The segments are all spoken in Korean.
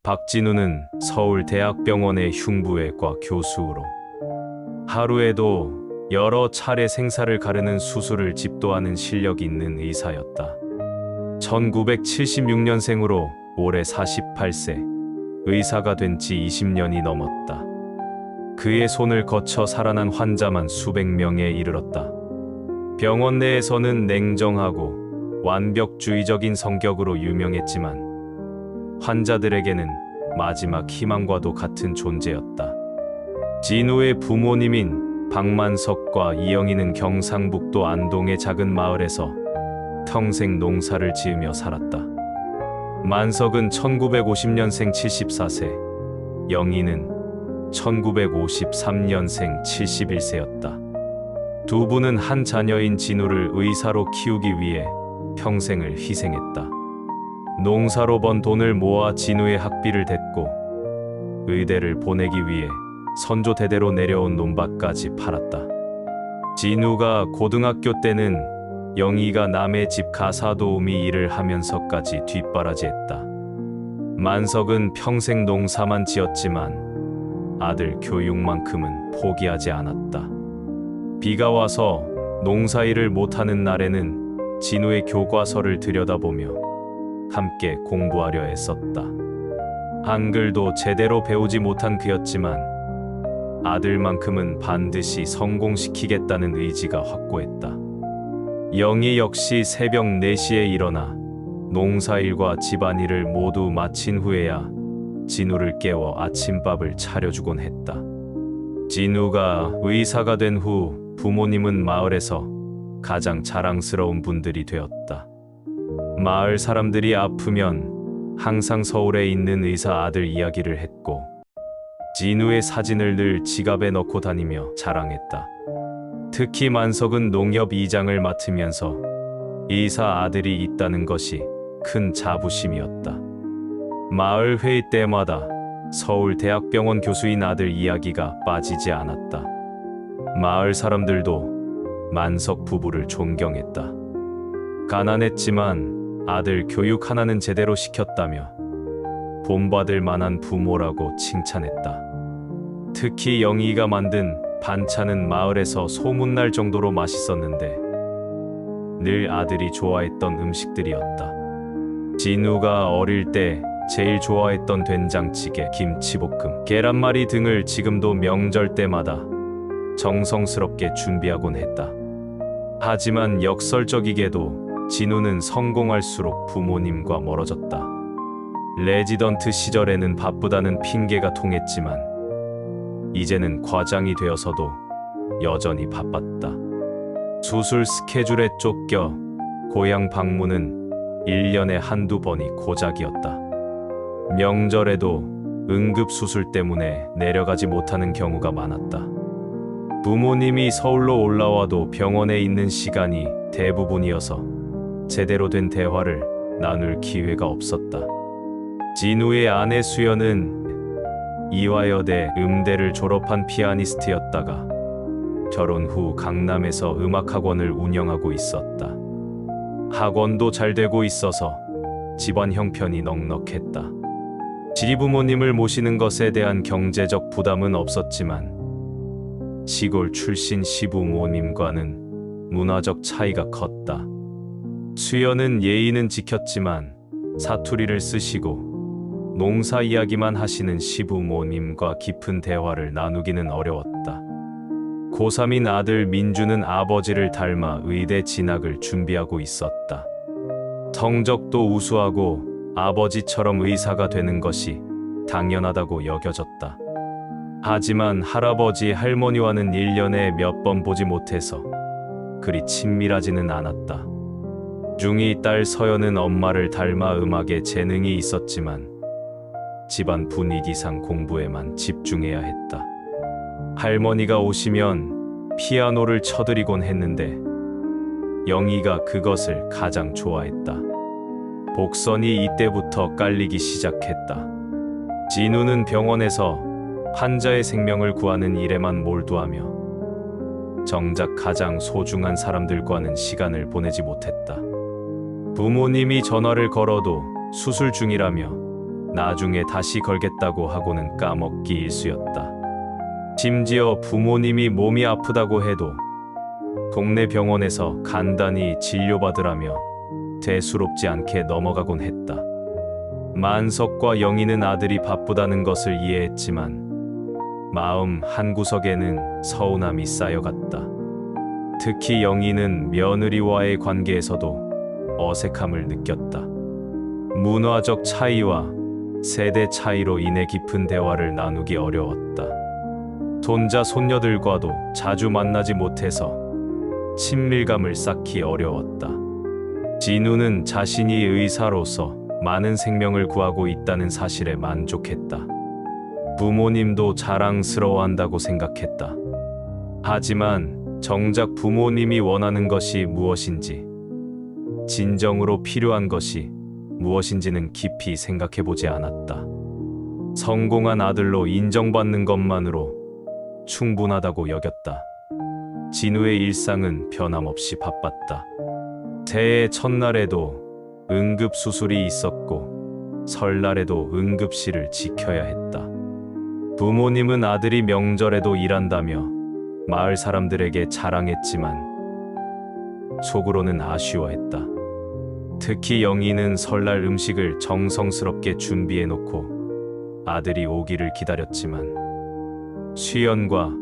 박진우는 서울대학병원의 흉부외과 교수로 하루에도 여러 차례 생사를 가르는 수술을 집도하는 실력 있는 의사였다. 1976년생으로 올해 48세, 의사가 된 지 20년이 넘었다. 그의 손을 거쳐 살아난 환자만 수백 명에 이르렀다. 병원 내에서는 냉정하고 완벽주의적인 성격으로 유명했지만 환자들에게는 마지막 희망과도 같은 존재였다. 진우의 부모님인 박만석과 이영희는 경상북도 안동의 작은 마을에서 평생 농사를 지으며 살았다. 만석은 1950년생 74세, 영희는 1953년생 71세였다. 두 분은 한 자녀인 진우를 의사로 키우기 위해 평생을 희생했다. 농사로 번 돈을 모아 진우의 학비를 댔고 의대를 보내기 위해 선조 대대로 내려온 논밭까지 팔았다. 진우가 고등학교 때는 영희가 남의 집 가사도우미 일을 하면서까지 뒷바라지했다. 만석은 평생 농사만 지었지만 아들 교육만큼은 포기하지 않았다. 비가 와서 농사일을 못하는 날에는 진우의 교과서를 들여다보며 함께 공부하려 애썼다. 한글도 제대로 배우지 못한 그였지만 아들만큼은 반드시 성공시키겠다는 의지가 확고했다. 영희 역시 새벽 4시에 일어나 농사일과 집안일을 모두 마친 후에야 진우를 깨워 아침밥을 차려주곤 했다. 진우가 의사가 된 후 부모님은 마을에서 가장 자랑스러운 분들이 되었다. 마을 사람들이 아프면 항상 서울에 있는 의사 아들 이야기를 했고 진우의 사진을 늘 지갑에 넣고 다니며 자랑했다. 특히 만석은 농협 이장을 맡으면서 의사 아들이 있다는 것이 큰 자부심이었다. 마을 회의 때마다 서울대학병원 교수인 아들 이야기가 빠지지 않았다. 마을 사람들도 만석 부부를 존경했다. 가난했지만 아들 교육 하나는 제대로 시켰다며 본받을 만한 부모라고 칭찬했다. 특히 영희가 만든 반찬은 마을에서 소문날 정도로 맛있었는데 늘 아들이 좋아했던 음식들이었다. 진우가 어릴 때 제일 좋아했던 된장찌개, 김치볶음, 계란말이 등을 지금도 명절 때마다 정성스럽게 준비하곤 했다. 하지만 역설적이게도 진우는 성공할수록 부모님과 멀어졌다. 레지던트 시절에는 바쁘다는 핑계가 통했지만 이제는 과장이 되어서도 여전히 바빴다. 수술 스케줄에 쫓겨 고향 방문은 1년에 한두 번이 고작이었다. 명절에도 응급수술 때문에 내려가지 못하는 경우가 많았다. 부모님이 서울로 올라와도 병원에 있는 시간이 대부분이어서 제대로 된 대화를 나눌 기회가 없었다. 진우의 아내 수연은 이화여대 음대를 졸업한 피아니스트였다가 결혼 후 강남에서 음악학원을 운영하고 있었다. 학원도 잘 되고 있어서 집안 형편이 넉넉했다. 시부모님을 모시는 것에 대한 경제적 부담은 없었지만 시골 출신 시부모님과는 문화적 차이가 컸다. 수연은 예의는 지켰지만 사투리를 쓰시고 농사 이야기만 하시는 시부모님과 깊은 대화를 나누기는 어려웠다. 고3인 아들 민주는 아버지를 닮아 의대 진학을 준비하고 있었다. 성적도 우수하고 아버지처럼 의사가 되는 것이 당연하다고 여겨졌다. 하지만 할아버지 할머니와는 1년에 몇 번 보지 못해서 그리 친밀하지는 않았다. 중2 딸 서연은 엄마를 닮아 음악에 재능이 있었지만 집안 분위기상 공부에만 집중해야 했다. 할머니가 오시면 피아노를 쳐드리곤 했는데 영희가 그것을 가장 좋아했다. 복선이 이때부터 깔리기 시작했다. 진우는 병원에서 환자의 생명을 구하는 일에만 몰두하며 정작 가장 소중한 사람들과는 시간을 보내지 못했다. 부모님이 전화를 걸어도 수술 중이라며 나중에 다시 걸겠다고 하고는 까먹기 일쑤였다. 심지어 부모님이 몸이 아프다고 해도 동네 병원에서 간단히 진료받으라며 대수롭지 않게 넘어가곤 했다. 만석과 영희는 아들이 바쁘다는 것을 이해했지만 마음 한구석에는 서운함이 쌓여갔다. 특히 영희는 며느리와의 관계에서도 어색함을 느꼈다. 문화적 차이와 세대 차이로 인해 깊은 대화를 나누기 어려웠다. 손자 손녀들과도 자주 만나지 못해서 친밀감을 쌓기 어려웠다. 진우는 자신이 의사로서 많은 생명을 구하고 있다는 사실에 만족했다. 부모님도 자랑스러워한다고 생각했다. 하지만 정작 부모님이 원하는 것이 무엇인지, 진정으로 필요한 것이 무엇인지는 깊이 생각해보지 않았다. 성공한 아들로 인정받는 것만으로 충분하다고 여겼다. 진우의 일상은 변함없이 바빴다. 새해 첫날에도 응급수술이 있었고 설날에도 응급실을 지켜야 했다. 부모님은 아들이 명절에도 일한다며 마을 사람들에게 자랑했지만 속으로는 아쉬워했다. 특히 영희는 설날 음식을 정성스럽게 준비해놓고 아들이 오기를 기다렸지만 수연과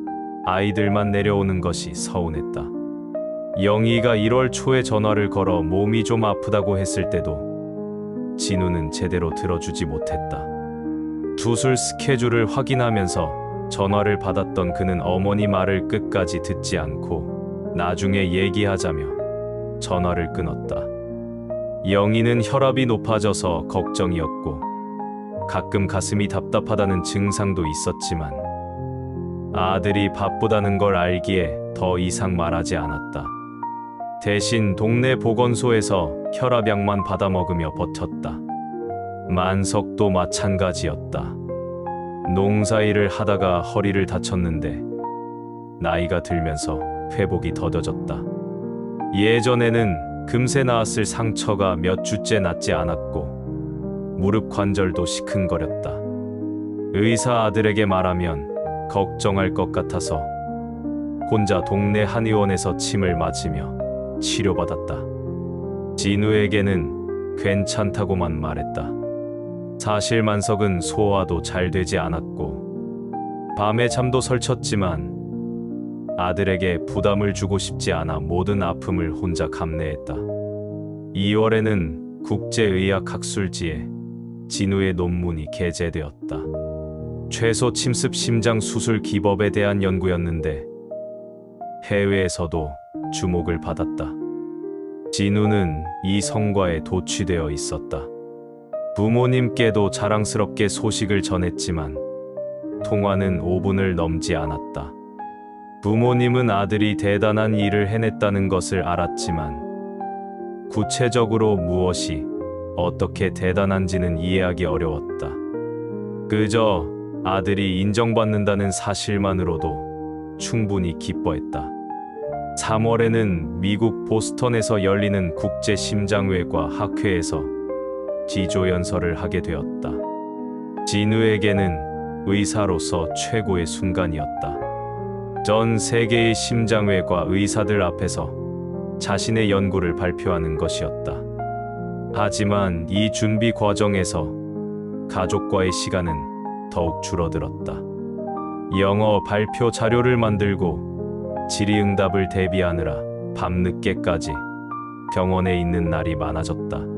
아이들만 내려오는 것이 서운했다. 영희가 1월 초에 전화를 걸어 몸이 좀 아프다고 했을 때도 진우는 제대로 들어주지 못했다. 수술 스케줄을 확인하면서 전화를 받았던 그는 어머니 말을 끝까지 듣지 않고 나중에 얘기하자며 전화를 끊었다. 영희는 혈압이 높아져서 걱정이었고 가끔 가슴이 답답하다는 증상도 있었지만 아들이 바쁘다는 걸 알기에 더 이상 말하지 않았다. 대신 동네 보건소에서 혈압약만 받아 먹으며 버텼다. 만석도 마찬가지였다. 농사일을 하다가 허리를 다쳤는데 나이가 들면서 회복이 더뎌졌다. 예전에는 금세 나았을 상처가 몇 주째 낫지 않았고 무릎 관절도 시큰거렸다. 의사 아들에게 말하면 걱정할 것 같아서 혼자 동네 한의원에서 침을 맞으며 치료받았다. 진우에게는 괜찮다고만 말했다. 사실 만석은 소화도 잘 되지 않았고 밤에 잠도 설쳤지만 아들에게 부담을 주고 싶지 않아 모든 아픔을 혼자 감내했다. 2월에는 국제의학학술지에 진우의 논문이 게재되었다. 최소 침습 심장 수술 기법에 대한 연구였는데 해외에서도 주목을 받았다. 진우는 이 성과에 도취되어 있었다. 부모님께도 자랑스럽게 소식을 전했지만 통화는 5분을 넘지 않았다. 부모님은 아들이 대단한 일을 해냈다는 것을 알았지만 구체적으로 무엇이 어떻게 대단한지는 이해하기 어려웠다. 그저 아들이 인정받는다는 사실만으로도 충분히 기뻐했다. 3월에는 미국 보스턴에서 열리는 국제심장외과 학회에서 지조연설을 하게 되었다. 진우에게는 의사로서 최고의 순간이었다. 전 세계의 심장외과 의사들 앞에서 자신의 연구를 발표하는 것이었다. 하지만 이 준비 과정에서 가족과의 시간은 더욱 줄어들었다. 영어 발표 자료를 만들고 질의응답을 대비하느라 밤늦게까지 병원에 있는 날이 많아졌다.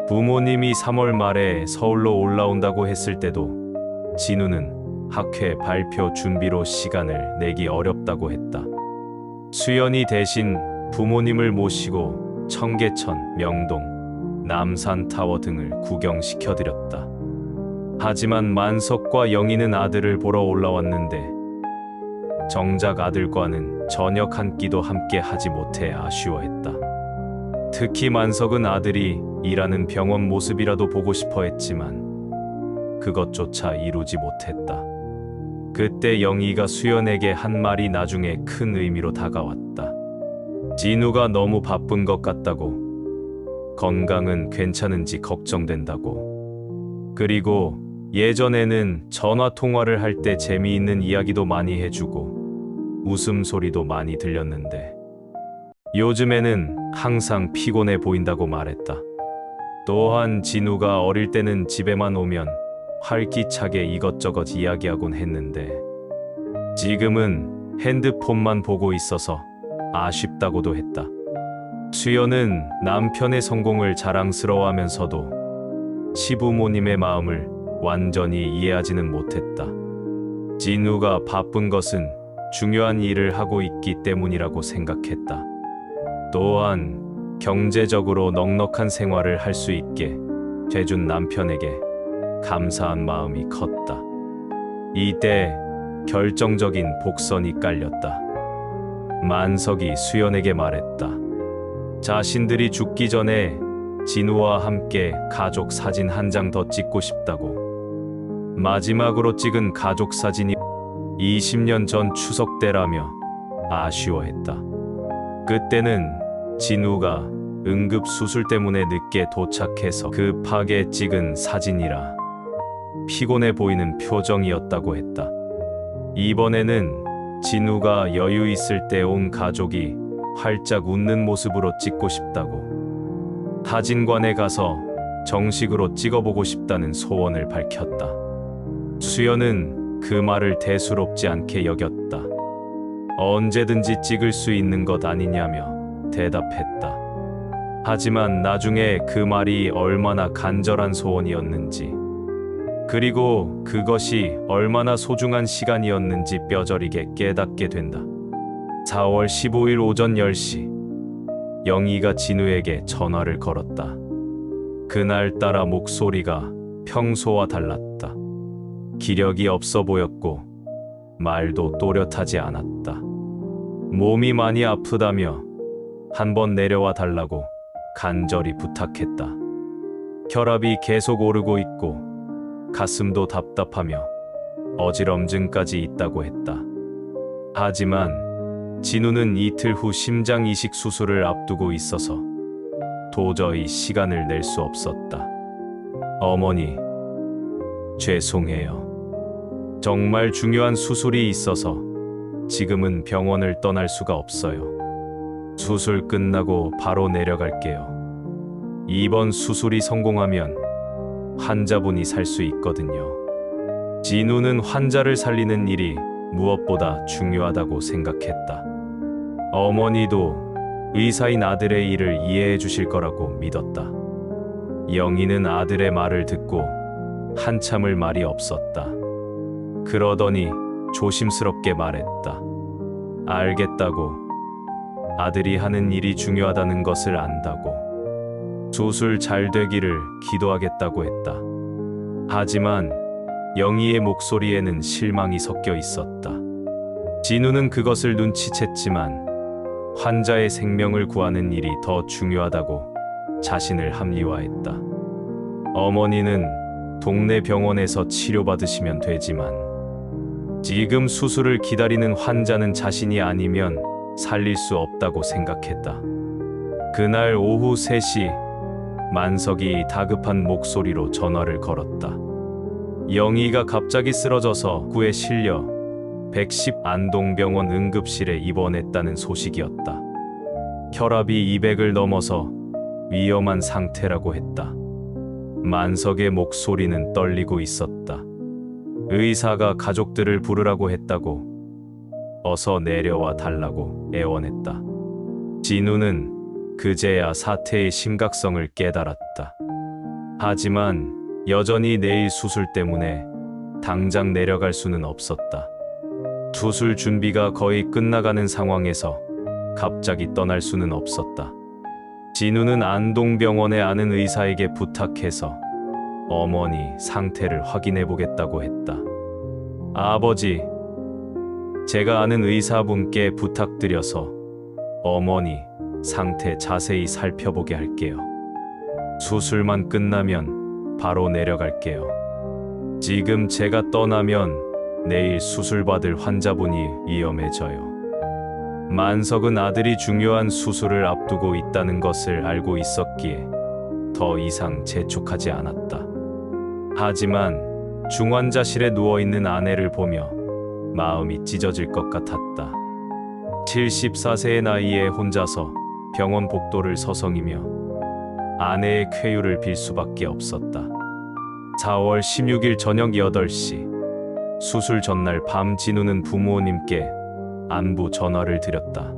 부모님이 3월 말에 서울로 올라온다고 했을 때도 진우는 학회 발표 준비로 시간을 내기 어렵다고 했다. 수연이 대신 부모님을 모시고 청계천, 명동, 남산타워 등을 구경시켜드렸다. 하지만 만석과 영희는 아들을 보러 올라왔는데 정작 아들과는 저녁 한 끼도 함께 하지 못해 아쉬워했다. 특히 만석은 아들이 일하는 병원 모습이라도 보고 싶어 했지만 그것조차 이루지 못했다. 그때 영희가 수연에게 한 말이 나중에 큰 의미로 다가왔다. 진우가 너무 바쁜 것 같다고, 건강은 괜찮은지 걱정된다고. 그리고 예전에는 전화 통화를 할 때 재미있는 이야기도 많이 해주고 웃음소리도 많이 들렸는데 요즘에는 항상 피곤해 보인다고 말했다. 또한 진우가 어릴 때는 집에만 오면 활기차게 이것저것 이야기하곤 했는데 지금은 핸드폰만 보고 있어서 아쉽다고도 했다. 수연은 남편의 성공을 자랑스러워하면서도 시부모님의 마음을 완전히 이해하지는 못했다. 진우가 바쁜 것은 중요한 일을 하고 있기 때문이라고 생각했다. 또한 경제적으로 넉넉한 생활을 할 수 있게 돼준 남편에게 감사한 마음이 컸다. 이때 결정적인 복선이 깔렸다. 만석이 수연에게 말했다. 자신들이 죽기 전에 진우와 함께 가족 사진 한 장 더 찍고 싶다고. 마지막으로 찍은 가족 사진이 20년 전 추석 때라며 아쉬워했다. 그때는 진우가 응급수술 때문에 늦게 도착해서 급하게 찍은 사진이라 피곤해 보이는 표정이었다고 했다. 이번에는 진우가 여유 있을 때 온 가족이 활짝 웃는 모습으로 찍고 싶다고. 사진관에 가서 정식으로 찍어보고 싶다는 소원을 밝혔다. 수연은 그 말을 대수롭지 않게 여겼다. 언제든지 찍을 수 있는 것 아니냐며 대답했다. 하지만 나중에 그 말이 얼마나 간절한 소원이었는지, 그리고 그것이 얼마나 소중한 시간이었는지 뼈저리게 깨닫게 된다. 4월 15일 오전 10시, 영희가 진우에게 전화를 걸었다. 그날따라 목소리가 평소와 달랐다. 기력이 없어 보였고 말도 또렷하지 않았다. 몸이 많이 아프다며 한번 내려와 달라고 간절히 부탁했다. 혈압이 계속 오르고 있고 가슴도 답답하며 어지럼증까지 있다고 했다. 하지만 진우는 이틀 후 심장 이식 수술을 앞두고 있어서 도저히 시간을 낼 수 없었다. 어머니, 죄송해요. 정말 중요한 수술이 있어서 지금은 병원을 떠날 수가 없어요. 수술 끝나고 바로 내려갈게요. 이번 수술이 성공하면 환자분이 살 수 있거든요. 진우는 환자를 살리는 일이 무엇보다 중요하다고 생각했다. 어머니도 의사인 아들의 일을 이해해 주실 거라고 믿었다. 영희는 아들의 말을 듣고 한참을 말이 없었다. 그러더니 조심스럽게 말했다. 알겠다고. 아들이 하는 일이 중요하다는 것을 안다고. 수술 잘 되기를 기도하겠다고 했다. 하지만 영희의 목소리에는 실망이 섞여 있었다. 진우는 그것을 눈치챘지만 환자의 생명을 구하는 일이 더 중요하다고 자신을 합리화했다. 어머니는 동네 병원에서 치료받으시면 되지만 지금 수술을 기다리는 환자는 자신이 아니면 살릴 수 없다고 생각했다. 그날 오후 3시, 만석이 다급한 목소리로 전화를 걸었다. 영희가 갑자기 쓰러져서 구에 실려 110 안동병원 응급실에 입원했다는 소식이었다. 혈압이 200을 넘어서 위험한 상태라고 했다. 만석의 목소리는 떨리고 있었다. 의사가 가족들을 부르라고 했다고, 어서 내려와 달라고 애원했다. 진우는 그제야 사태의 심각성을 깨달았다. 하지만 여전히 내일 수술 때문에 당장 내려갈 수는 없었다. 수술 준비가 거의 끝나가는 상황에서 갑자기 떠날 수는 없었다. 진우는 안동병원에 아는 의사에게 부탁해서 어머니 상태를 확인해 보겠다고 했다. 아버지, 제가 아는 의사분께 부탁드려서 어머니 상태 자세히 살펴보게 할게요. 수술만 끝나면 바로 내려갈게요. 지금 제가 떠나면 내일 수술받을 환자분이 위험해져요. 만석은 아들이 중요한 수술을 앞두고 있다는 것을 알고 있었기에 더 이상 재촉하지 않았다. 하지만 중환자실에 누워있는 아내를 보며 마음이 찢어질 것 같았다. 74세의 나이에 혼자서 병원 복도를 서성이며 아내의 쾌유를 빌 수밖에 없었다. 4월 16일 저녁 8시 수술 전날 밤 진우는 부모님께 안부 전화를 드렸다.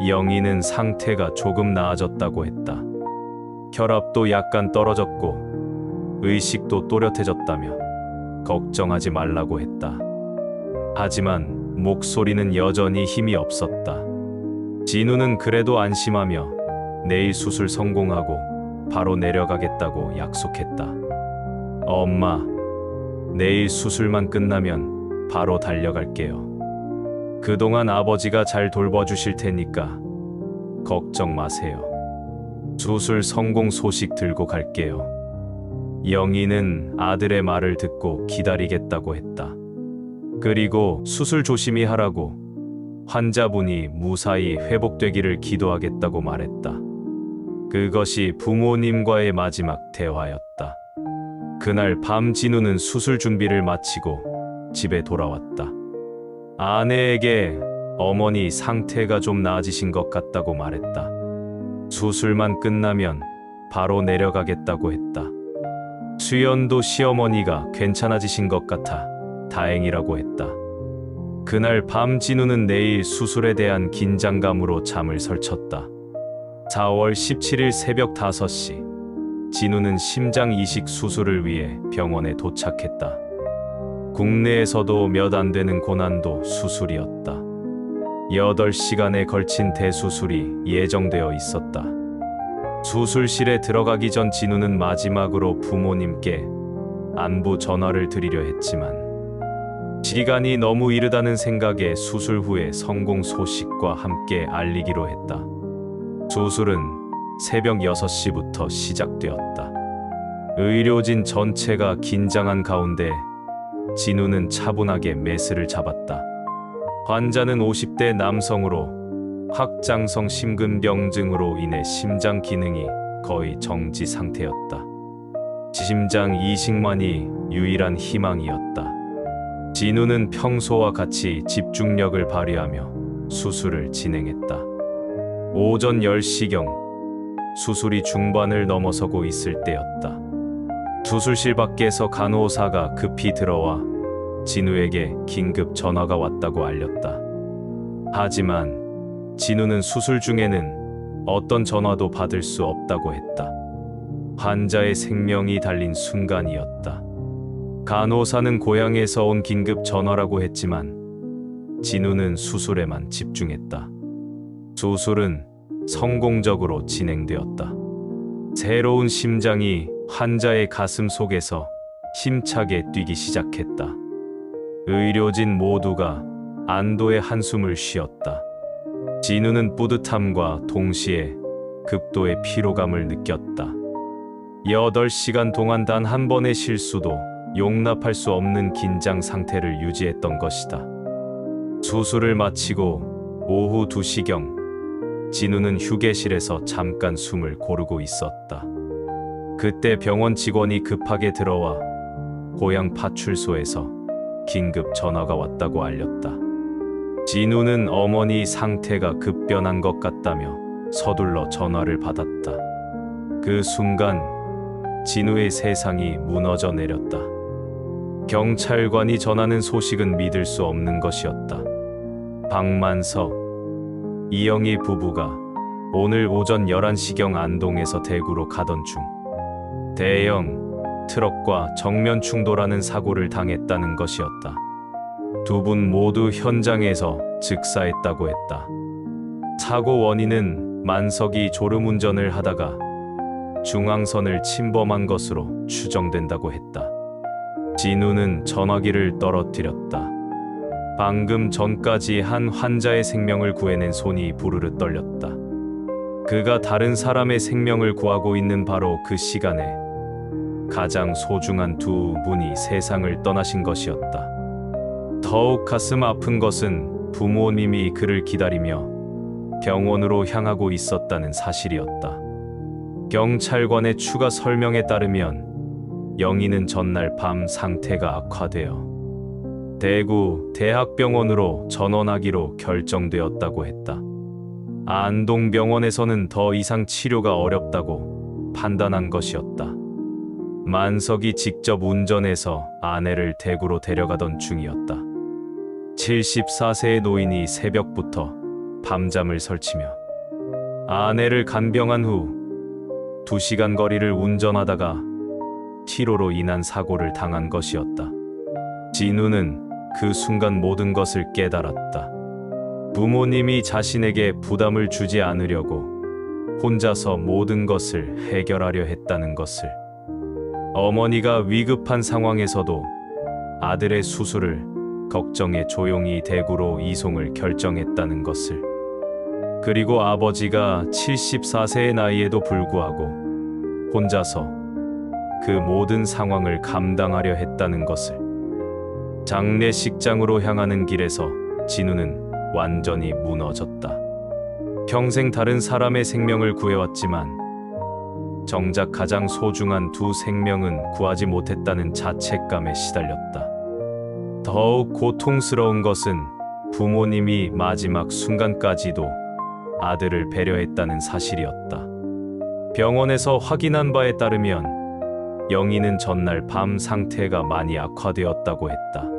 영희는 상태가 조금 나아졌다고 했다. 혈압도 약간 떨어졌고 의식도 또렷해졌다며 걱정하지 말라고 했다. 하지만 목소리는 여전히 힘이 없었다. 진우는 그래도 안심하며 내일 수술 성공하고 바로 내려가겠다고 약속했다. 엄마, 내일 수술만 끝나면 바로 달려갈게요. 그동안 아버지가 잘 돌봐주실 테니까 걱정 마세요. 수술 성공 소식 들고 갈게요. 영희는 아들의 말을 듣고 기다리겠다고 했다. 그리고 수술 조심히 하라고 환자분이 무사히 회복되기를 기도하겠다고 말했다. 그것이 부모님과의 마지막 대화였다. 그날 밤 진우는 수술 준비를 마치고 집에 돌아왔다. 아내에게 어머니 상태가 좀 나아지신 것 같다고 말했다. 수술만 끝나면 바로 내려가겠다고 했다. 수연도 시어머니가 괜찮아지신 것 같아 다행이라고 했다. 그날 밤 진우는 내일 수술에 대한 긴장감으로 잠을 설쳤다. 4월 17일 새벽 5시 진우는 심장 이식 수술을 위해 병원에 도착했다. 국내에서도 몇 안 되는 고난도 수술이었다. 8시간에 걸친 대수술이 예정되어 있었다. 수술실에 들어가기 전 진우는 마지막으로 부모님께 안부 전화를 드리려 했지만 시간이 너무 이르다는 생각에 수술 후에 성공 소식과 함께 알리기로 했다. 수술은 새벽 6시부터 시작되었다. 의료진 전체가 긴장한 가운데 진우는 차분하게 메스를 잡았다. 환자는 50대 남성으로 확장성 심근병증으로 인해 심장 기능이 거의 정지 상태였다. 심장 이식만이 유일한 희망이었다. 진우는 평소와 같이 집중력을 발휘하며 수술을 진행했다. 오전 10시경 수술이 중반을 넘어서고 있을 때였다. 수술실 밖에서 간호사가 급히 들어와 진우에게 긴급 전화가 왔다고 알렸다. 하지만 진우는 수술 중에는 어떤 전화도 받을 수 없다고 했다. 환자의 생명이 달린 순간이었다. 간호사는 고향에서 온 긴급 전화라고 했지만 진우는 수술에만 집중했다. 수술은 성공적으로 진행되었다. 새로운 심장이 환자의 가슴 속에서 힘차게 뛰기 시작했다. 의료진 모두가 안도의 한숨을 쉬었다. 진우는 뿌듯함과 동시에 극도의 피로감을 느꼈다. 8시간 동안 단 한 번의 실수도 용납할 수 없는 긴장 상태를 유지했던 것이다. 수술을 마치고 오후 2시경 진우는 휴게실에서 잠깐 숨을 고르고 있었다. 그때 병원 직원이 급하게 들어와 고향 파출소에서 긴급 전화가 왔다고 알렸다. 진우는 어머니 상태가 급변한 것 같다며 서둘러 전화를 받았다. 그 순간 진우의 세상이 무너져 내렸다. 경찰관이 전하는 소식은 믿을 수 없는 것이었다. 박만석, 이영희 부부가 오늘 오전 11시경 안동에서 대구로 가던 중 대형 트럭과 정면 충돌하는 사고를 당했다는 것이었다. 두 분 모두 현장에서 즉사했다고 했다. 사고 원인은 만석이 졸음운전을 하다가 중앙선을 침범한 것으로 추정된다고 했다. 진우는 전화기를 떨어뜨렸다. 방금 전까지 한 환자의 생명을 구해낸 손이 부르르 떨렸다. 그가 다른 사람의 생명을 구하고 있는 바로 그 시간에 가장 소중한 두 분이 세상을 떠나신 것이었다. 더욱 가슴 아픈 것은 부모님이 그를 기다리며 병원으로 향하고 있었다는 사실이었다. 경찰관의 추가 설명에 따르면 영희는 전날 밤 상태가 악화되어 대구 대학병원으로 전원하기로 결정되었다고 했다. 안동병원에서는 더 이상 치료가 어렵다고 판단한 것이었다. 만석이 직접 운전해서 아내를 대구로 데려가던 중이었다. 74세의 노인이 새벽부터 밤잠을 설치며 아내를 간병한 후 2시간 거리를 운전하다가 티로로 인한 사고를 당한 것이었다. 진우는 그 순간 모든 것을 깨달았다. 부모님이 자신에게 부담을 주지 않으려고 혼자서 모든 것을 해결하려 했다는 것을, 어머니가 위급한 상황에서도 아들의 수술을 걱정해 조용히 대구로 이송을 결정했다는 것을, 그리고 아버지가 74세의 나이에도 불구하고 혼자서 그 모든 상황을 감당하려 했다는 것을. 장례식장으로 향하는 길에서 진우는 완전히 무너졌다. 평생 다른 사람의 생명을 구해왔지만 정작 가장 소중한 두 생명은 구하지 못했다는 자책감에 시달렸다. 더욱 고통스러운 것은 부모님이 마지막 순간까지도 아들을 배려했다는 사실이었다. 병원에서 확인한 바에 따르면 영희는 전날 밤 상태가 많이 악화되었다고 했다.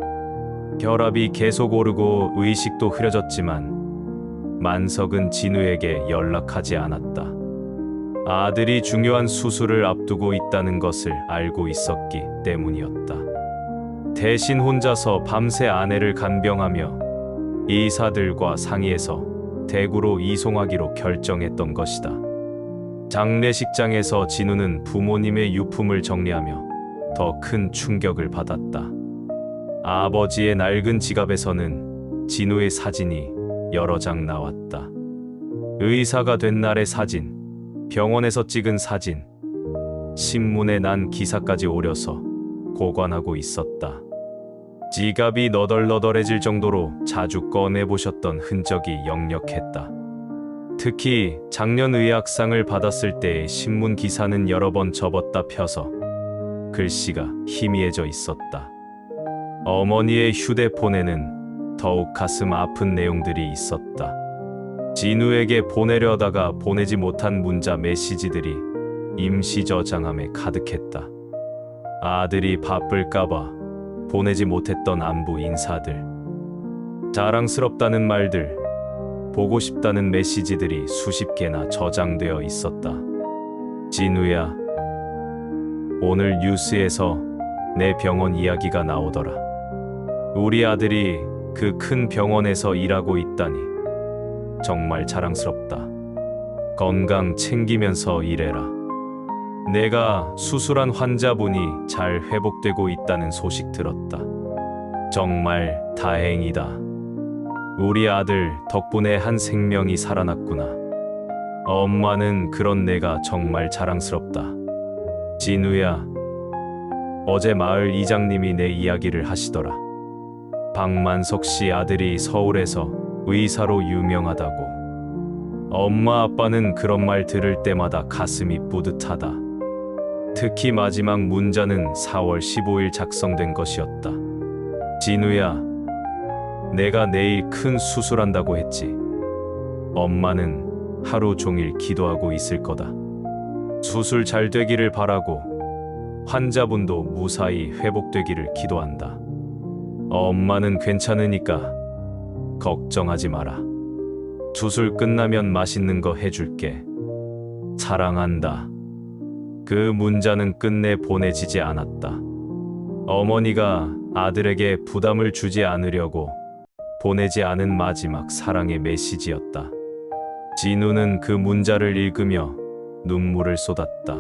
혈압이 계속 오르고 의식도 흐려졌지만 만석은 진우에게 연락하지 않았다. 아들이 중요한 수술을 앞두고 있다는 것을 알고 있었기 때문이었다. 대신 혼자서 밤새 아내를 간병하며 의사들과 상의해서 대구로 이송하기로 결정했던 것이다. 장례식장에서 진우는 부모님의 유품을 정리하며 더 큰 충격을 받았다. 아버지의 낡은 지갑에서는 진우의 사진이 여러 장 나왔다. 의사가 된 날의 사진, 병원에서 찍은 사진, 신문에 난 기사까지 오려서 보관하고 있었다. 지갑이 너덜너덜해질 정도로 자주 꺼내보셨던 흔적이 역력했다. 특히 작년 의학상을 받았을 때의 신문 기사는 여러 번 접었다 펴서 글씨가 희미해져 있었다. 어머니의 휴대폰에는 더욱 가슴 아픈 내용들이 있었다. 진우에게 보내려다가 보내지 못한 문자 메시지들이 임시 저장함에 가득했다. 아들이 바쁠까봐 보내지 못했던 안부 인사들, 자랑스럽다는 말들, 보고 싶다는 메시지들이 수십 개나 저장되어 있었다. 진우야, 오늘 뉴스에서 내 병원 이야기가 나오더라. 우리 아들이 그 큰 병원에서 일하고 있다니 정말 자랑스럽다. 건강 챙기면서 일해라. 내가 수술한 환자분이 잘 회복되고 있다는 소식 들었다. 정말 다행이다. 우리 아들 덕분에 한 생명이 살아났구나. 엄마는 그런 내가 정말 자랑스럽다. 진우야, 어제 마을 이장님이 내 이야기를 하시더라. 박만석 씨 아들이 서울에서 의사로 유명하다고. 엄마 아빠는 그런 말 들을 때마다 가슴이 뿌듯하다. 특히 마지막 문자는 4월 15일 작성된 것이었다. 진우야, 내가 내일 큰 수술한다고 했지. 엄마는 하루 종일 기도하고 있을 거다. 수술 잘 되기를 바라고 환자분도 무사히 회복되기를 기도한다. 엄마는 괜찮으니까 걱정하지 마라. 수술 끝나면 맛있는 거 해줄게. 사랑한다. 그 문자는 끝내 보내지지 않았다. 어머니가 아들에게 부담을 주지 않으려고 보내지 않은 마지막 사랑의 메시지였다. 진우는 그 문자를 읽으며 눈물을 쏟았다.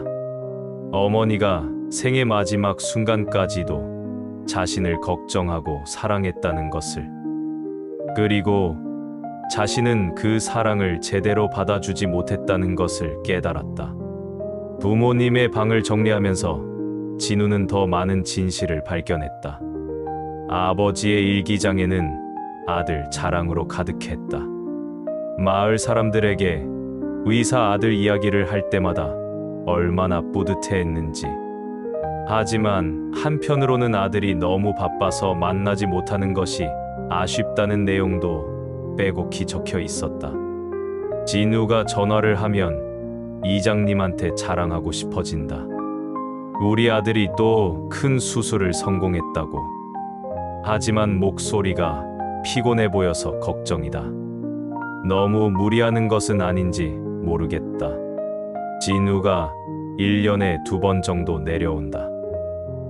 어머니가 생의 마지막 순간까지도 자신을 걱정하고 사랑했다는 것을, 그리고 자신은 그 사랑을 제대로 받아주지 못했다는 것을 깨달았다. 부모님의 방을 정리하면서 진우는 더 많은 진실을 발견했다. 아버지의 일기장에는 아들 자랑으로 가득했다. 마을 사람들에게 의사 아들 이야기를 할 때마다 얼마나 뿌듯해했는지, 하지만 한편으로는 아들이 너무 바빠서 만나지 못하는 것이 아쉽다는 내용도 빼곡히 적혀 있었다. 진우가 전화를 하면 이장님한테 자랑하고 싶어진다. 우리 아들이 또 큰 수술을 성공했다고. 하지만 목소리가 피곤해 보여서 걱정이다. 너무 무리하는 것은 아닌지 모르겠다. 진우가 1년에 2번 정도 내려온다.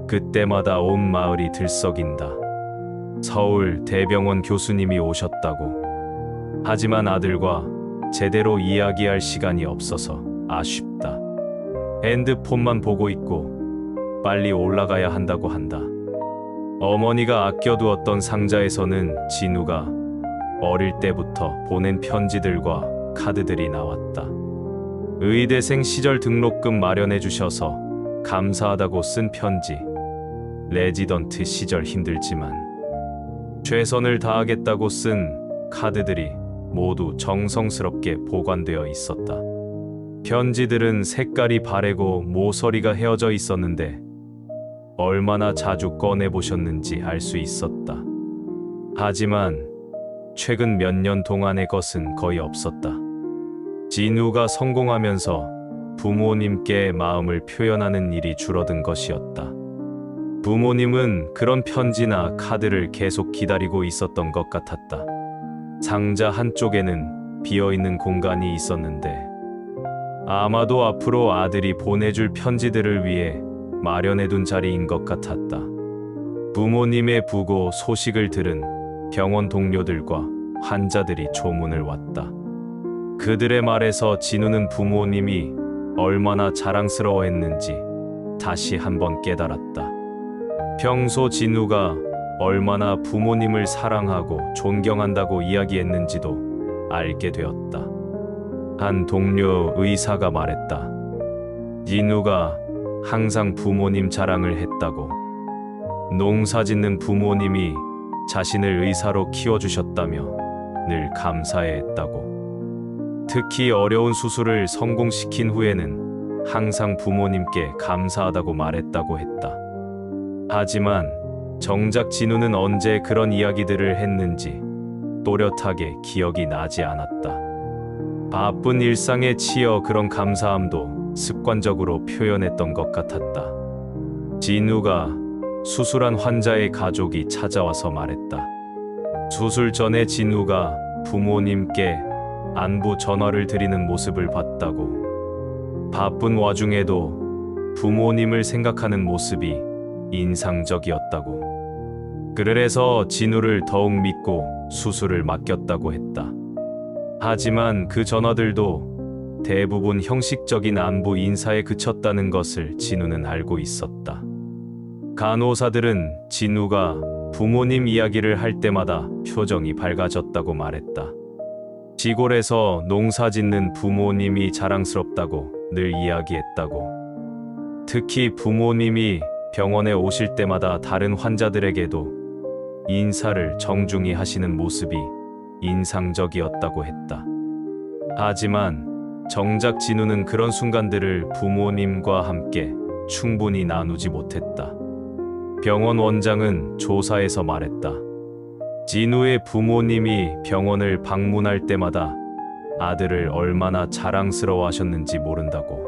그때마다 온 마을이 들썩인다. 서울 대병원 교수님이 오셨다고. 하지만 아들과 제대로 이야기할 시간이 없어서 아쉽다. 핸드폰만 보고 있고 빨리 올라가야 한다고 한다. 어머니가 아껴두었던 상자에서는 진우가 어릴 때부터 보낸 편지들과 카드들이 나왔다. 의대생 시절 등록금 마련해 주셔서 감사하다고 쓴 편지, 레지던트 시절 힘들지만 최선을 다하겠다고 쓴 카드들이 모두 정성스럽게 보관되어 있었다. 편지들은 색깔이 바래고 모서리가 헤어져 있었는데 얼마나 자주 꺼내보셨는지 알 수 있었다. 하지만 최근 몇 년 동안의 것은 거의 없었다. 진우가 성공하면서 부모님께 마음을 표현하는 일이 줄어든 것이었다. 부모님은 그런 편지나 카드를 계속 기다리고 있었던 것 같았다. 상자 한쪽에는 비어있는 공간이 있었는데 아마도 앞으로 아들이 보내줄 편지들을 위해 마련해둔 자리인 것 같았다. 부모님의 부고 소식을 들은 병원 동료들과 환자들이 조문을 왔다. 그들의 말에서 진우는 부모님이 얼마나 자랑스러워했는지 다시 한번 깨달았다. 평소 진우가 얼마나 부모님을 사랑하고 존경한다고 이야기했는지도 알게 되었다. 한 동료 의사가 말했다. 진우가 항상 부모님 자랑을 했다고. 농사 짓는 부모님이 자신을 의사로 키워주셨다며 늘 감사해했다고. 특히 어려운 수술을 성공시킨 후에는 항상 부모님께 감사하다고 말했다고 했다. 하지만 정작 진우는 언제 그런 이야기들을 했는지 또렷하게 기억이 나지 않았다. 바쁜 일상에 치여 그런 감사함도 습관적으로 표현했던 것 같았다. 진우가 수술한 환자의 가족이 찾아와서 말했다. 수술 전에 진우가 부모님께 안부 전화를 드리는 모습을 봤다고. 바쁜 와중에도 부모님을 생각하는 모습이 인상적이었다고. 그래서 진우를 더욱 믿고 수술을 맡겼다고 했다. 하지만 그 전화들도 대부분 형식적인 안부 인사에 그쳤다는 것을 진우는 알고 있었다. 간호사들은 진우가 부모님 이야기를 할 때마다 표정이 밝아졌다고 말했다. 시골에서 농사 짓는 부모님이 자랑스럽다고 늘 이야기했다고. 특히 부모님이 병원에 오실 때마다 다른 환자들에게도 인사를 정중히 하시는 모습이 인상적이었다고 했다. 하지만 정작 진우는 그런 순간들을 부모님과 함께 충분히 나누지 못했다. 병원 원장은 조사에서 말했다. 진우의 부모님이 병원을 방문할 때마다 아들을 얼마나 자랑스러워하셨는지 모른다고.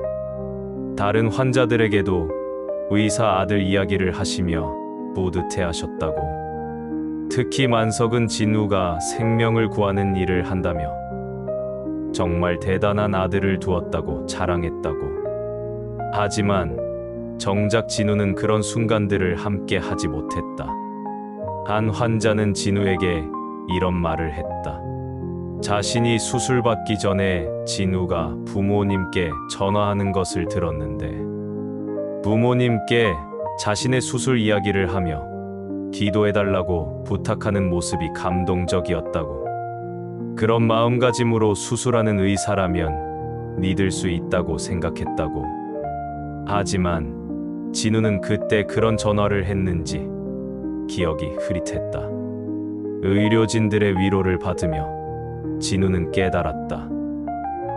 다른 환자들에게도 의사 아들 이야기를 하시며 뿌듯해하셨다고. 특히 만석은 진우가 생명을 구하는 일을 한다며 정말 대단한 아들을 두었다고 자랑했다고. 하지만 정작 진우는 그런 순간들을 함께 하지 못했다. 한 환자는 진우에게 이런 말을 했다. 자신이 수술받기 전에 진우가 부모님께 전화하는 것을 들었는데 부모님께 자신의 수술 이야기를 하며 기도해달라고 부탁하는 모습이 감동적이었다고. 그런 마음가짐으로 수술하는 의사라면 믿을 수 있다고 생각했다고. 하지만 진우는 그때 그런 전화를 했는지 기억이 흐릿했다. 의료진들의 위로를 받으며 진우는 깨달았다.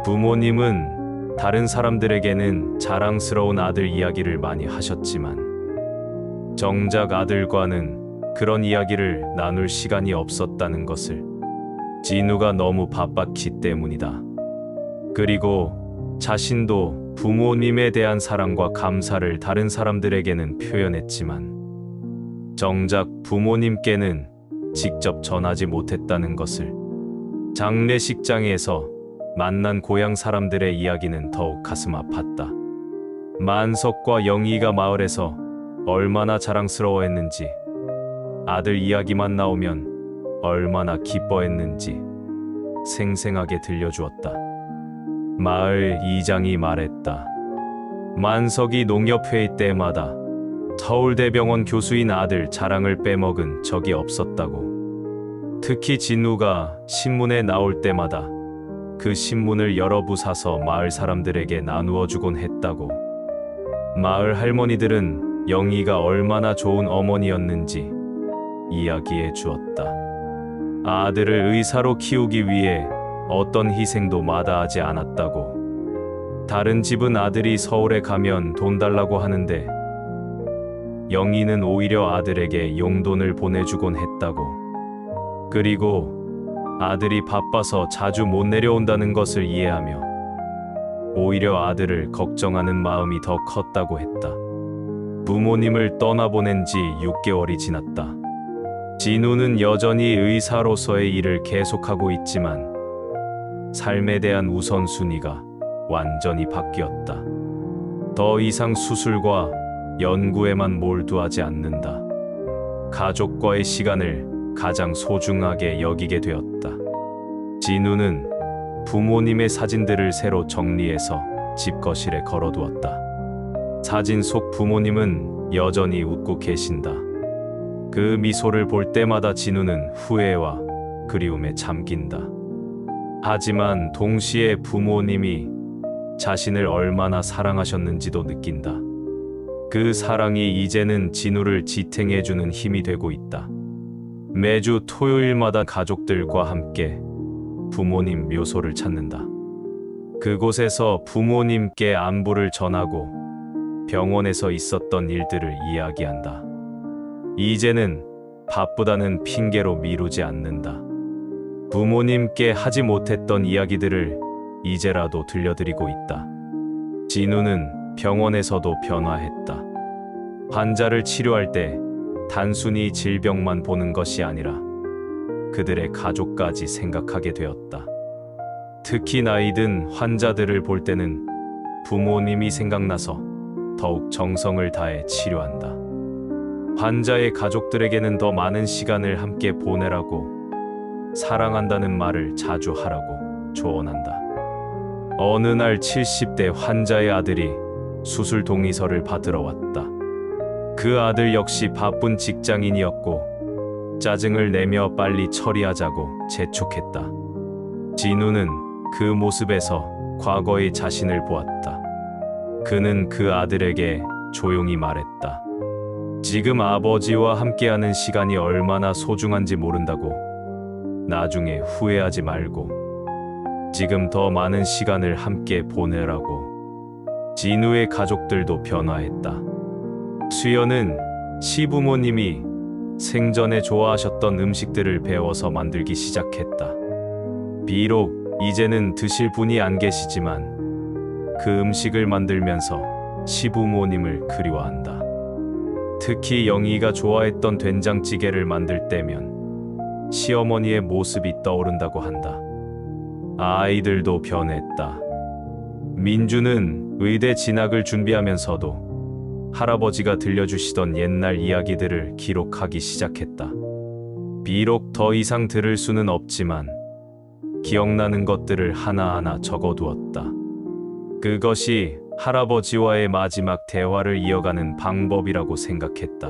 부모님은 다른 사람들에게는 자랑스러운 아들 이야기를 많이 하셨지만 정작 아들과는 그런 이야기를 나눌 시간이 없었다는 것을. 진우가 너무 바빴기 때문이다. 그리고 자신도 부모님에 대한 사랑과 감사를 다른 사람들에게는 표현했지만 정작 부모님께는 직접 전하지 못했다는 것을. 장례식장에서 만난 고향 사람들의 이야기는 더욱 가슴 아팠다. 만석과 영희가 마을에서 얼마나 자랑스러워했는지, 아들 이야기만 나오면 얼마나 기뻐했는지 생생하게 들려주었다. 마을 이장이 말했다. 만석이 농협회의 때마다 서울대병원 교수인 아들 자랑을 빼먹은 적이 없었다고. 특히 진우가 신문에 나올 때마다 그 신문을 여러 부 사서 마을 사람들에게 나누어 주곤 했다고. 마을 할머니들은 영희가 얼마나 좋은 어머니였는지 이야기해 주었다. 아들을 의사로 키우기 위해 어떤 희생도 마다하지 않았다고. 다른 집은 아들이 서울에 가면 돈 달라고 하는데 영희는 오히려 아들에게 용돈을 보내주곤 했다고. 그리고 아들이 바빠서 자주 못 내려온다는 것을 이해하며 오히려 아들을 걱정하는 마음이 더 컸다고 했다. 부모님을 떠나보낸 지 6개월이 지났다. 진우는 여전히 의사로서의 일을 계속하고 있지만 삶에 대한 우선순위가 완전히 바뀌었다. 더 이상 수술과 연구에만 몰두하지 않는다. 가족과의 시간을 가장 소중하게 여기게 되었다. 진우는 부모님의 사진들을 새로 정리해서 집 거실에 걸어두었다. 사진 속 부모님은 여전히 웃고 계신다. 그 미소를 볼 때마다 진우는 후회와 그리움에 잠긴다. 하지만 동시에 부모님이 자신을 얼마나 사랑하셨는지도 느낀다. 그 사랑이 이제는 진우를 지탱해주는 힘이 되고 있다. 매주 토요일마다 가족들과 함께 부모님 묘소를 찾는다. 그곳에서 부모님께 안부를 전하고 병원에서 있었던 일들을 이야기한다. 이제는 바쁘다는 핑계로 미루지 않는다. 부모님께 하지 못했던 이야기들을 이제라도 들려드리고 있다. 진우는 병원에서도 변화했다. 환자를 치료할 때 단순히 질병만 보는 것이 아니라 그들의 가족까지 생각하게 되었다. 특히 나이 든 환자들을 볼 때는 부모님이 생각나서 더욱 정성을 다해 치료한다. 환자의 가족들에게는 더 많은 시간을 함께 보내라고, 사랑한다는 말을 자주 하라고 조언한다. 어느 날 70대 환자의 아들이 수술 동의서를 받으러 왔다. 그 아들 역시 바쁜 직장인이었고 짜증을 내며 빨리 처리하자고 재촉했다. 진우는 그 모습에서 과거의 자신을 보았다. 그는 그 아들에게 조용히 말했다. 지금 아버지와 함께하는 시간이 얼마나 소중한지 모른다고. 나중에 후회하지 말고 지금 더 많은 시간을 함께 보내라고. 진우의 가족들도 변화했다. 수연은 시부모님이 생전에 좋아하셨던 음식들을 배워서 만들기 시작했다. 비록 이제는 드실 분이 안 계시지만 그 음식을 만들면서 시부모님을 그리워한다. 특히 영희가 좋아했던 된장찌개를 만들 때면 시어머니의 모습이 떠오른다고 한다. 아이들도 변했다. 민주는 의대 진학을 준비하면서도 할아버지가 들려주시던 옛날 이야기들을 기록하기 시작했다. 비록 더 이상 들을 수는 없지만 기억나는 것들을 하나하나 적어두었다. 그것이 할아버지와의 마지막 대화를 이어가는 방법이라고 생각했다.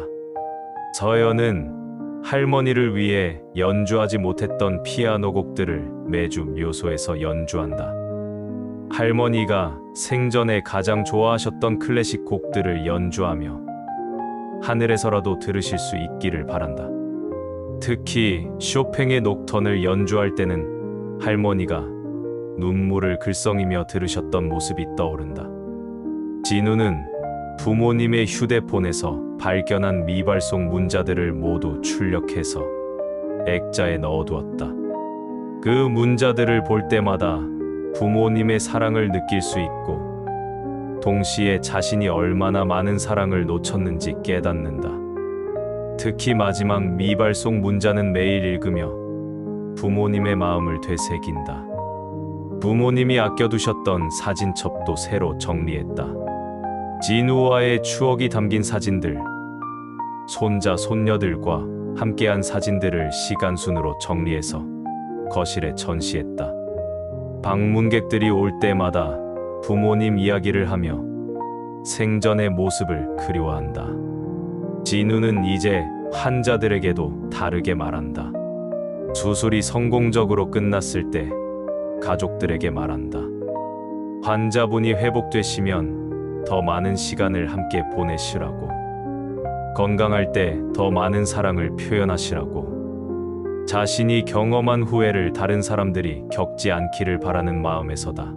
서연은 할머니를 위해 연주하지 못했던 피아노 곡들을 매주 묘소에서 연주한다. 할머니가 생전에 가장 좋아하셨던 클래식 곡들을 연주하며 하늘에서라도 들으실 수 있기를 바란다. 특히 쇼팽의 녹턴을 연주할 때는 할머니가 눈물을 글썽이며 들으셨던 모습이 떠오른다. 진우는 부모님의 휴대폰에서 발견한 미발송 문자들을 모두 출력해서 액자에 넣어두었다. 그 문자들을 볼 때마다 부모님의 사랑을 느낄 수 있고 동시에 자신이 얼마나 많은 사랑을 놓쳤는지 깨닫는다. 특히 마지막 미발송 문자는 매일 읽으며 부모님의 마음을 되새긴다. 부모님이 아껴두셨던 사진첩도 새로 정리했다. 진우와의 추억이 담긴 사진들, 손자, 손녀들과 함께한 사진들을 시간순으로 정리해서 거실에 전시했다. 방문객들이 올 때마다 부모님 이야기를 하며 생전의 모습을 그리워한다. 진우는 이제 환자들에게도 다르게 말한다. 수술이 성공적으로 끝났을 때 가족들에게 말한다. 환자분이 회복되시면 더 많은 시간을 함께 보내시라고. 건강할 때 더 많은 사랑을 표현하시라고. 자신이 경험한 후회를 다른 사람들이 겪지 않기를 바라는 마음에서다.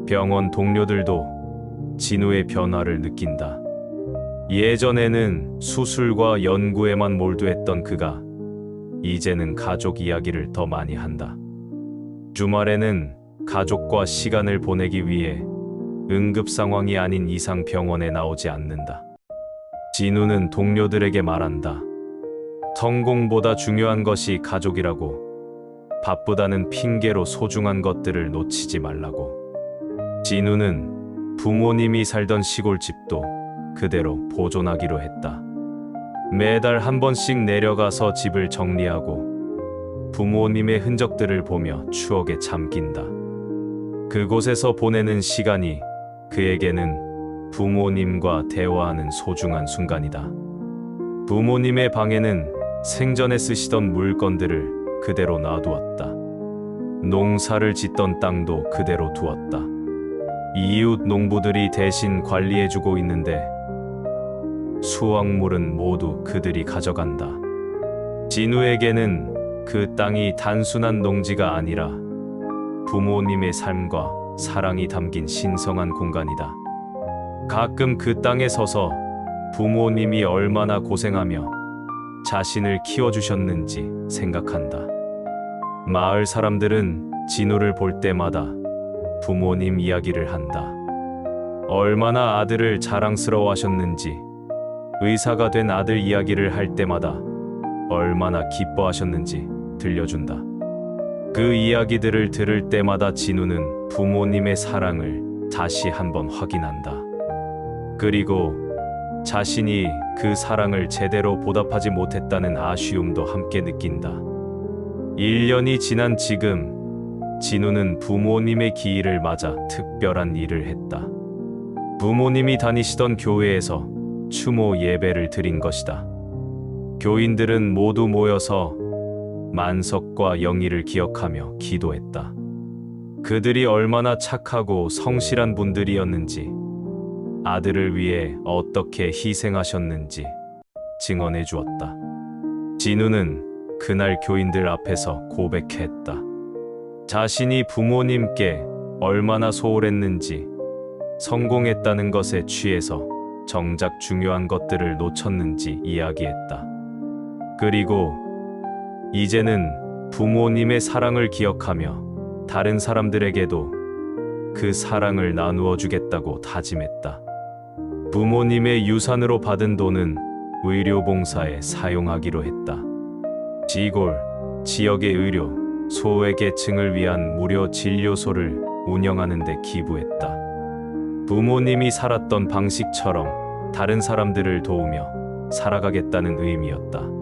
병원 동료들도 진우의 변화를 느낀다. 예전에는 수술과 연구에만 몰두했던 그가 이제는 가족 이야기를 더 많이 한다. 주말에는 가족과 시간을 보내기 위해 응급 상황이 아닌 이상 병원에 나오지 않는다. 진우는 동료들에게 말한다. 성공보다 중요한 것이 가족이라고. 바쁘다는 핑계로 소중한 것들을 놓치지 말라고. 진우는 부모님이 살던 시골집도 그대로 보존하기로 했다. 매달 한 번씩 내려가서 집을 정리하고 부모님의 흔적들을 보며 추억에 잠긴다. 그곳에서 보내는 시간이 그에게는 부모님과 대화하는 소중한 순간이다. 부모님의 방에는 생전에 쓰시던 물건들을 그대로 놔두었다. 농사를 짓던 땅도 그대로 두었다. 이웃 농부들이 대신 관리해주고 있는데 수확물은 모두 그들이 가져간다. 진우에게는 그 땅이 단순한 농지가 아니라 부모님의 삶과 사랑이 담긴 신성한 공간이다. 가끔 그 땅에 서서 부모님이 얼마나 고생하며 자신을 키워주셨는지 생각한다. 마을 사람들은 진우를 볼 때마다 부모님 이야기를 한다. 얼마나 아들을 자랑스러워하셨는지, 의사가 된 아들 이야기를 할 때마다 얼마나 기뻐하셨는지 들려준다. 그 이야기들을 들을 때마다 진우는 부모님의 사랑을 다시 한번 확인한다. 그리고 자신이 그 사랑을 제대로 보답하지 못했다는 아쉬움도 함께 느낀다. 1년이 지난 지금 진우는 부모님의 기일을 맞아 특별한 일을 했다. 부모님이 다니시던 교회에서 추모 예배를 드린 것이다. 교인들은 모두 모여서 만석과 영희를 기억하며 기도했다. 그들이 얼마나 착하고 성실한 분들이었는지, 아들을 위해 어떻게 희생하셨는지 증언해 주었다. 진우는 그날 교인들 앞에서 고백했다. 자신이 부모님께 얼마나 소홀했는지, 성공했다는 것에 취해서 정작 중요한 것들을 놓쳤는지 이야기했다. 그리고 이제는 부모님의 사랑을 기억하며 다른 사람들에게도 그 사랑을 나누어 주겠다고 다짐했다. 부모님의 유산으로 받은 돈은 의료봉사에 사용하기로 했다. 시골, 지역의 의료, 소외계층을 위한 무료 진료소를 운영하는 데 기부했다. 부모님이 살았던 방식처럼 다른 사람들을 도우며 살아가겠다는 의미였다.